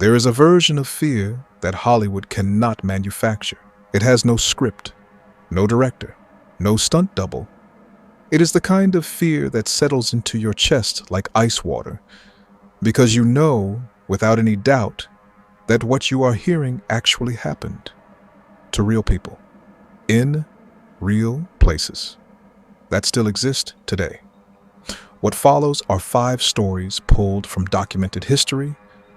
There is a version of fear that Hollywood cannot manufacture. It has no script, no director, no stunt double. It is the kind of fear that settles into your chest like ice water, because you know, without any doubt, that what you are hearing actually happened to real people, in real places, that still exist today. What follows are 5 stories pulled from documented history,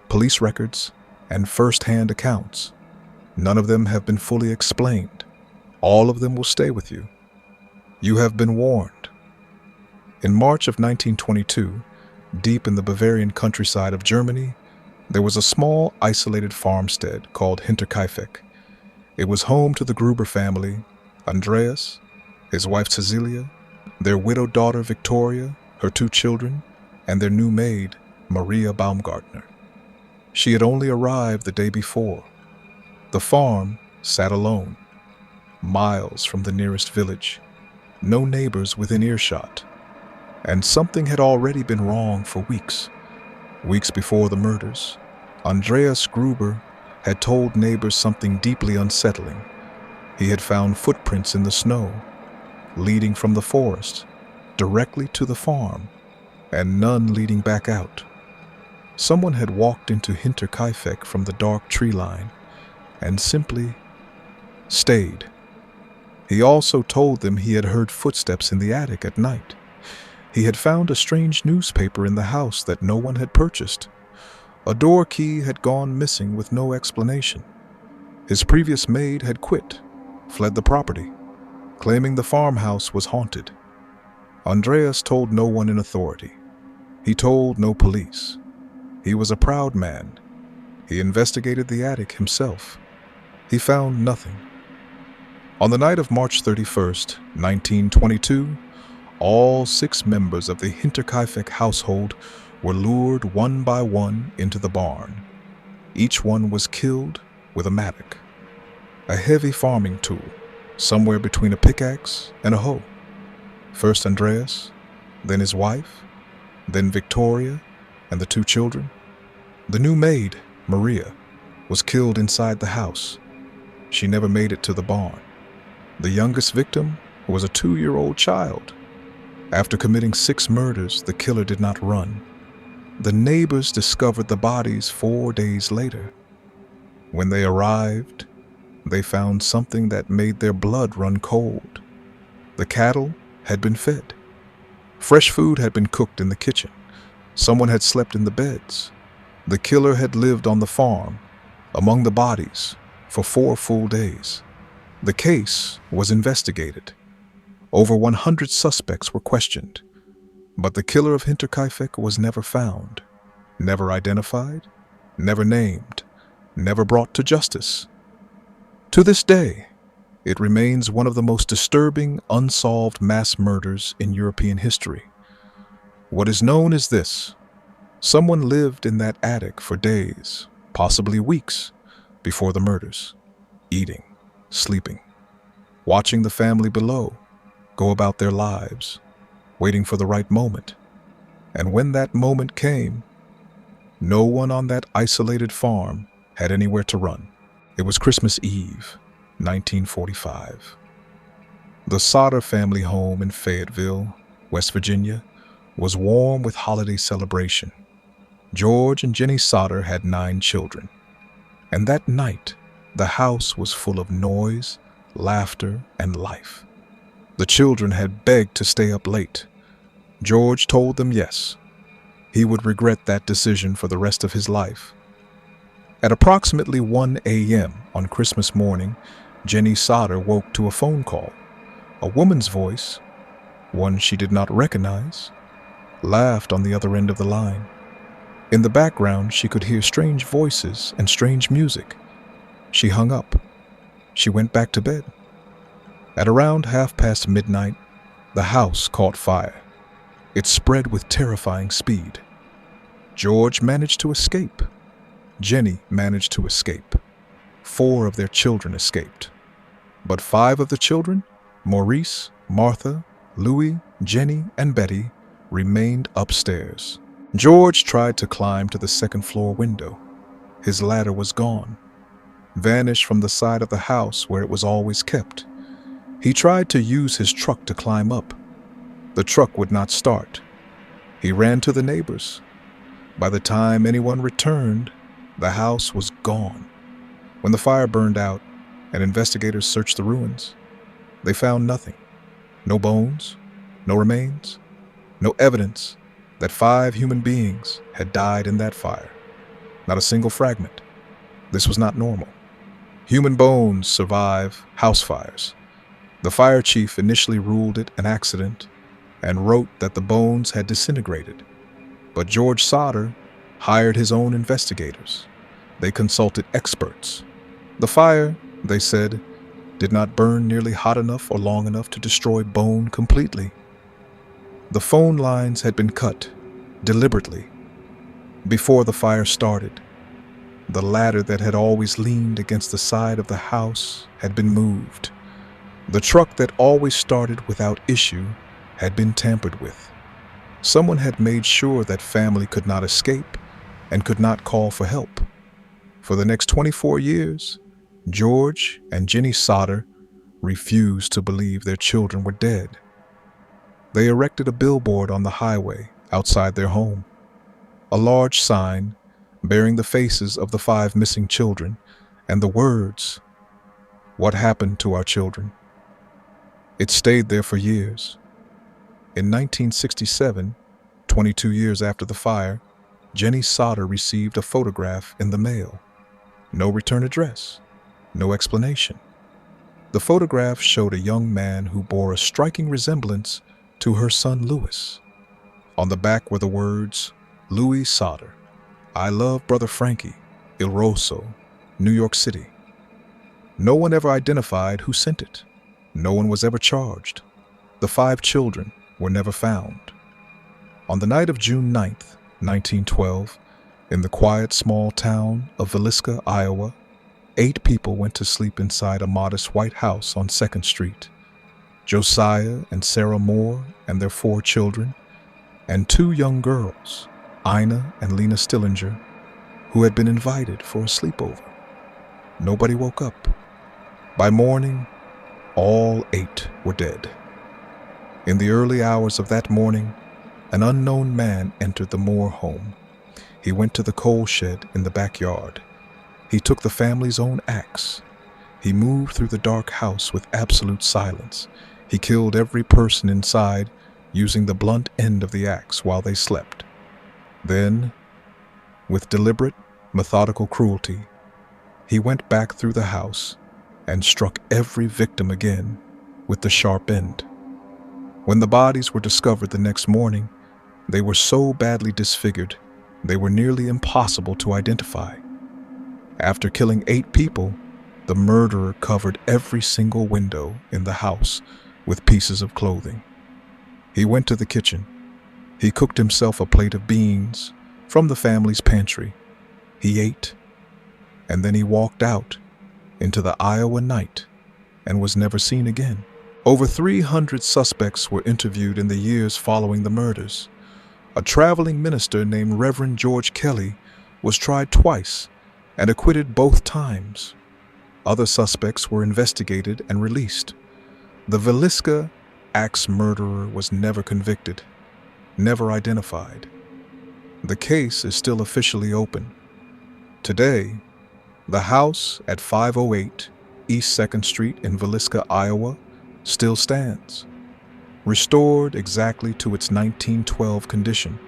police records, and first-hand accounts. None of them have been fully explained. All of them will stay with you. You have been warned. In March of 1922, deep in the Bavarian countryside of Germany, there was a small, isolated farmstead called Hinterkaifeck. It was home to the Gruber family, Andreas, his wife Cecilia, their widowed daughter Victoria, her 2 children, and their new maid, Maria Baumgartner. She had only arrived the day before. The farm sat alone, miles from the nearest village, no neighbors within earshot. And something had already been wrong for weeks. Weeks before the murders, Andreas Gruber had told neighbors something deeply unsettling. He had found footprints in the snow, leading from the forest directly to the farm, and none leading back out. Someone had walked into Hinterkaifeck from the dark tree line and simply stayed. He also told them he had heard footsteps in the attic at night. He had found a strange newspaper in the house that no one had purchased. A door key had gone missing with no explanation. His previous maid had quit, fled the property, claiming the farmhouse was haunted. Andreas told no one in authority. He told no police. He was a proud man. He investigated the attic himself. He found nothing. On the night of March 31st, 1922, all 6 members of the Hinterkaifeck household were lured one by one into the barn. Each one was killed with a mattock, a heavy farming tool, somewhere between a pickaxe and a hoe. First Andreas, then his wife, then Victoria and the 2 children. The new maid, Maria, was killed inside the house. She never made it to the barn. The youngest victim was a 2-year-old child. After committing 6 murders, the killer did not run. The neighbors discovered the bodies 4 days later. When they arrived, they found something that made their blood run cold. The cattle had been fed. Fresh food had been cooked in the kitchen. Someone had slept in the beds. The killer had lived on the farm, among the bodies, for 4 full days. The case was investigated. Over 100 suspects were questioned, but the killer of Hinterkaifeck was never found, never identified, never named, never brought to justice. To this day, it remains one of the most disturbing, unsolved mass murders in European history. What is known is this: someone lived in that attic for days, possibly weeks, before the murders, eating, sleeping, watching the family below go about their lives, waiting for the right moment. And when that moment came, no one on that isolated farm had anywhere to run. It was Christmas Eve, 1945. The Sauter family home in Fayetteville, West Virginia, was warm with holiday celebration. George and Jenny Sauter had 9 children. And that night, the house was full of noise, laughter, and life. The children had begged to stay up late. George told them yes. He would regret that decision for the rest of his life. At approximately 1 a.m. on Christmas morning, Jenny Sauter woke to a phone call. A woman's voice, one she did not recognize, laughed on the other end of the line. In the background, she could hear strange voices and strange music. She hung up. She went back to bed. At around midnight, the house caught fire. It spread with terrifying speed. George managed to escape. Jenny managed to escape. 4 of their children escaped. But 5 of the children, Maurice, Martha, Louis, Jenny, and Betty, remained upstairs. George tried to climb to the 2nd floor window. His ladder was gone, vanished from the side of the house where it was always kept. He tried to use his truck to climb up. The truck would not start. He ran to the neighbors. By the time anyone returned, the house was gone. When the fire burned out and investigators searched the ruins, they found nothing. No bones, no remains, no evidence that 5 human beings had died in that fire. Not a single fragment. This was not normal. Human bones survive house fires. The fire chief initially ruled it an accident and wrote that the bones had disintegrated. But George Sauter hired his own investigators. They consulted experts. The fire, they said, did not burn nearly hot enough or long enough to destroy bone completely. The phone lines had been cut deliberately before the fire started. The ladder that had always leaned against the side of the house had been moved. The truck that always started without issue had been tampered with. Someone had made sure that family could not escape and could not call for help. For the next 24 years, George and Jenny Sauter refused to believe their children were dead. They erected a billboard on the highway outside their home, a large sign bearing the faces of the 5 missing children and the words, "What happened to our children?" It stayed there for years. In 1967, 22 years after the fire, Jenny Sauter received a photograph in the mail. No return address, no explanation. The photograph showed a young man who bore a striking resemblance to her son Louis. On the back were the words, "Louis Sauter. I love Brother Frankie, El Rosso, New York City." No one ever identified who sent it. No one was ever charged. The 5 children were never found. On the night of June 9th, 1912, in the quiet small town of Villisca, Iowa, 8 people went to sleep inside a modest white house on 2nd Street. Josiah and Sarah Moore and their 4 children, and 2 young girls, Ina and Lena Stillinger, who had been invited for a sleepover. Nobody woke up. By morning, all 8 were dead. In the early hours of that morning, an unknown man entered the Moore home. He went to the coal shed in the backyard. He took the family's own axe. He moved through the dark house with absolute silence. He killed every person inside using the blunt end of the axe while they slept. Then, with deliberate, methodical cruelty, he went back through the house and struck every victim again with the sharp end. When the bodies were discovered the next morning, they were so badly disfigured they were nearly impossible to identify. After killing 8 people, the murderer covered every single window in the house with pieces of clothing. He went to the kitchen. He cooked himself a plate of beans from the family's pantry. He ate, and then he walked out into the Iowa night and was never seen again. Over 300 suspects were interviewed in the years following the murders. A traveling minister named Reverend George Kelly was tried twice and acquitted both times. Other suspects were investigated and released. The Villisca axe murderer was never convicted, never identified. The case is still officially open. Today, the house at 508 East 2nd Street in Villisca, Iowa, still stands, restored exactly to its 1912 condition,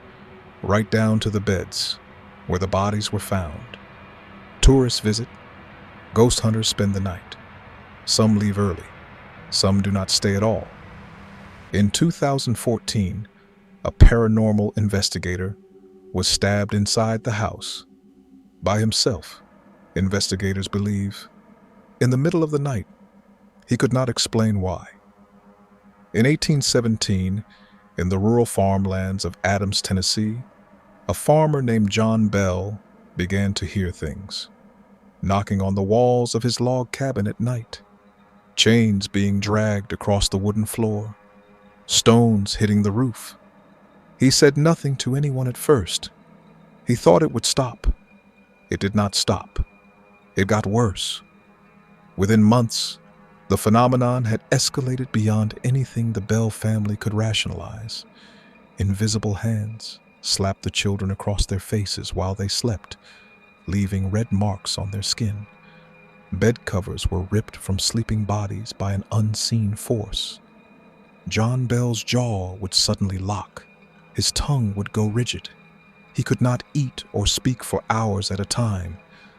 right down to the beds where the bodies were found. Tourists visit, ghost hunters spend the night. Some leave early, some do not stay at all. In 2014, a paranormal investigator was stabbed inside the house by himself, investigators believe, in the middle of the night. He could not explain why. In 1817, in the rural farmlands of Adams, Tennessee, a farmer named John Bell began to hear things, knocking on the walls of his log cabin at night, chains being dragged across the wooden floor, stones hitting the roof. He said nothing to anyone at first. He thought it would stop. it did not stop. It got worse. Within months, the phenomenon had escalated beyond anything the Bell family could rationalize. Invisible hands slapped the children across their faces while they slept, leaving red marks on their skin. Bed covers were ripped from sleeping bodies by an unseen force. John Bell's jaw would suddenly lock. His tongue would go rigid. He could not eat or speak for hours at a time.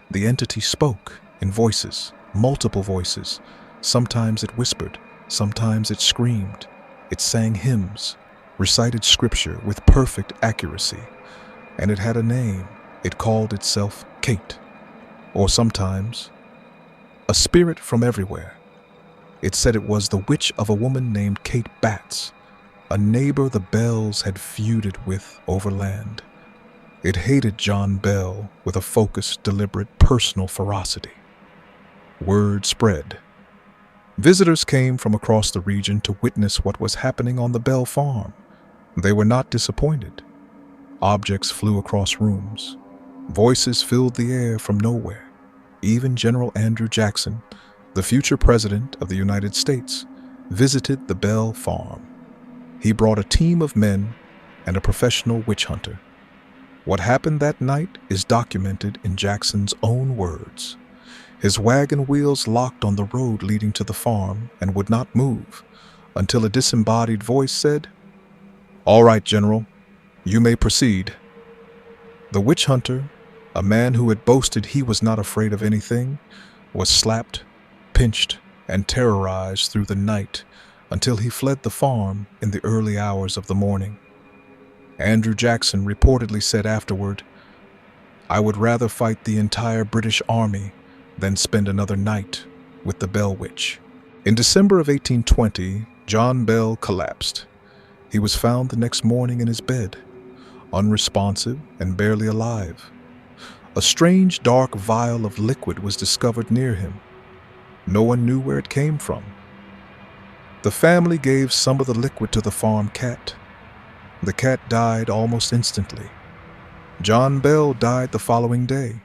The entity spoke in voices, multiple voices. Sometimes it whispered, sometimes it screamed. It sang hymns, recited scripture with perfect accuracy, and it had a name. It called itself Kate, or sometimes a spirit from everywhere. It said it was the witch of a woman named Kate Batts, a neighbor the Bells had feuded with over land. It hated John Bell with a focused, deliberate, personal ferocity. Word spread. Visitors came from across the region to witness what was happening on the Bell farm. They were not disappointed. Objects flew across rooms. Voices filled the air from nowhere. Even General Andrew Jackson, the future president of the United States, visited the Bell farm. He brought a team of men and a professional witch hunter. What happened that night is documented in Jackson's own words. His wagon wheels locked on the road leading to the farm and would not move until a disembodied voice said, "All right, General, you may proceed." The witch hunter, a man who had boasted he was not afraid of anything, was slapped, pinched, and terrorized through the night until he fled the farm in the early hours of the morning. Andrew Jackson reportedly said afterward, "I would rather fight the entire British Army than spend another night with the Bell Witch." In December of 1820, John Bell collapsed. He was found the next morning in his bed, unresponsive and barely alive. A strange dark vial of liquid was discovered near him. No one knew where it came from. The family gave some of the liquid to the farm cat. The cat died almost instantly. John Bell died the following day.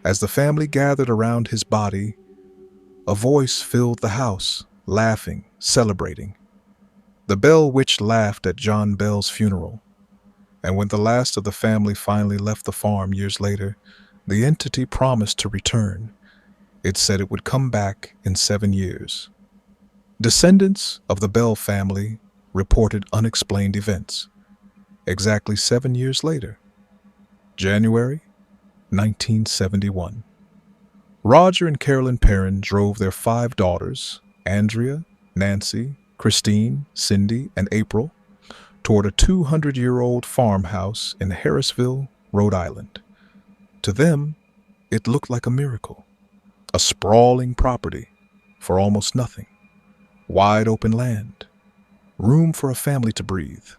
As the family gathered around his body, a voice filled the house, laughing, celebrating. The Bell Witch laughed at John Bell's funeral, and when the last of the family finally left the farm years later, the entity promised to return. It said it would come back in 7 years. Descendants of the Bell family reported unexplained events. Exactly 7 years later, January 1971. Roger and Carolyn Perrin drove their 5 daughters, Andrea, Nancy, Christine, Cindy, and April, toward a 200-year-old farmhouse in Harrisville, Rhode Island. To them, it looked like a miracle. A sprawling property for almost nothing. Wide open land. Room for a family to breathe.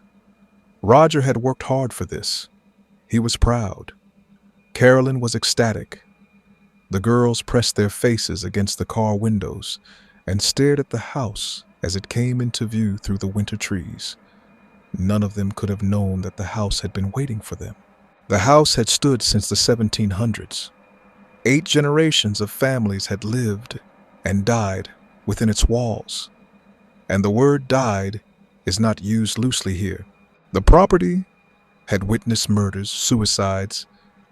Roger had worked hard for this. He was proud. Carolyn was ecstatic. The girls pressed their faces against the car windows and stared at the house as it came into view through the winter trees. None of them could have known that the house had been waiting for them. The house had stood since the 1700s. 8 generations of families had lived and died within its walls. And the word "died" is not used loosely here. The property had witnessed murders, suicides,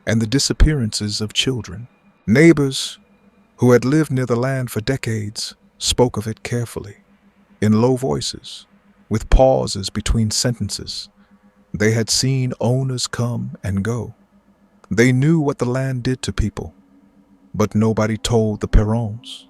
and the disappearances of children. Neighbors who had lived near the land for decades spoke of it carefully, in low voices, with pauses between sentences. They had seen owners come and go. They knew what the land did to people, but nobody told the Perrons.